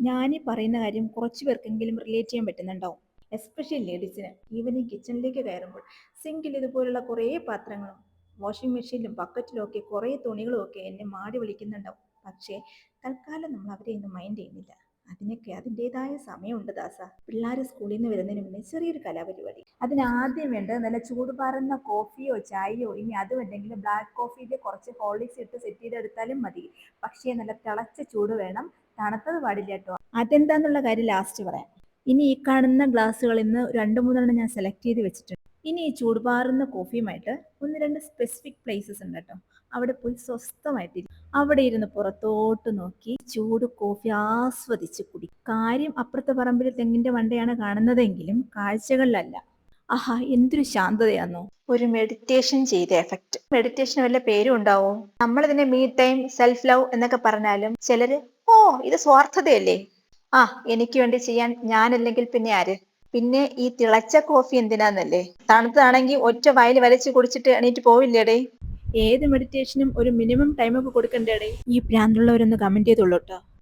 ഞാനീ പറയുന്ന കാര്യം കുറച്ചു പേർക്കെങ്കിലും റിലേറ്റ് ചെയ്യാൻ പറ്റുന്നുണ്ടാവും. എസ്പെഷ്യലി ലേഡീസിന്. ഈവൻ ഈ കിച്ചണിലേക്ക് കയറുമ്പോൾ സിങ്കിൽ ഇതുപോലുള്ള കുറേ പാത്രങ്ങളും വാഷിംഗ് മെഷീനിലും ബക്കറ്റിലും ഒക്കെ കുറേ തുണികളും ഒക്കെ എന്നെ മാടി വിളിക്കുന്നുണ്ടാവും. പക്ഷേ തൽക്കാലം നമ്മൾ അവരെ ഒന്നും മൈൻഡ് ചെയ്യുന്നില്ല. അതിനൊക്കെ അതിൻ്റെതായ സമയമുണ്ട് ദാസ. പിള്ളേർ സ്കൂളിൽ നിന്ന് വരുന്നതിന് മുന്നേ ചെറിയൊരു കലാപരിപാടി. അതിനാദ്യം വേണ്ടത് നല്ല ചൂടുപാറുന്ന കോഫിയോ ചായയോ, ഇനി അതുമല്ലെങ്കിൽ ബ്ലാക്ക് കോഫിയിൽ കുറച്ച് ഹോർലിക്സ് ഇട്ട് സെറ്റ് ചെയ്തെടുത്താലും മതി. പക്ഷേ നല്ല തിളച്ച ചൂട് വേണം, തണുത്തത് പാടില്ല കേട്ടോ. അതെന്താന്നുള്ള കാര്യം ലാസ്റ്റ് പറയാം. ഇനി ഈ കാണുന്ന ഗ്ലാസ്സുകളിൽ നിന്ന് രണ്ട് മൂന്നെണ്ണം ഞാൻ സെലക്ട് ചെയ്ത് വെച്ചിട്ടുണ്ട്. ഇനി ഈ ചൂടുപാറുന്ന കോഫിയുമായിട്ട് ഒന്ന് രണ്ട് സ്പെസിഫിക് പ്ലേസസ് ഉണ്ട് കേട്ടോ. അവിടെ പോയി സ്വസ്ഥമായിട്ടിരിക്കും. അവിടെ ഇരുന്ന് പുറത്തോട്ട് നോക്കി ചൂട് കോഫി ആസ്വദിച്ച് കുടി. കാര്യം അപ്പുറത്തെ പറമ്പിൽ തെങ്ങിന്റെ മണ്ടയാണ് കാണുന്നതെങ്കിലും കാഴ്ചകളിലല്ല. ആഹാ, എന്തൊരു ശാന്തതയാന്നോ. ഒരു മെഡിറ്റേഷൻ ചെയ്ത എഫക്റ്റ്. മെഡിറ്റേഷന് വല്ല പേരും ഉണ്ടാവോ? നമ്മളിതിനെ മീ ടൈം, സെൽഫ് ലവ് എന്നൊക്കെ പറഞ്ഞാലും ചിലര് ഓ ഇത് സ്വാർത്ഥതയല്ലേ, ആ എനിക്ക് വേണ്ടി ചെയ്യാൻ ഞാനല്ലെങ്കിൽ പിന്നെ ആര്. പിന്നെ ഈ തിളച്ച കോഫി എന്തിനാന്നല്ലേ, തണുത്തതാണെങ്കിൽ ഒറ്റ വായിൽ വലിച്ചു കുടിച്ചിട്ട് എണീറ്റ് പോവില്ലേടേ. ഏത് മെഡിറ്റേഷനും ഒരു മിനിമം ടൈമൊക്കെ കൊടുക്കണ്ടേടേ. ഈ പ്രാന്തുള്ളവരൊന്ന് കമന്റ് ചെയ്തോളൂ കേട്ടോ.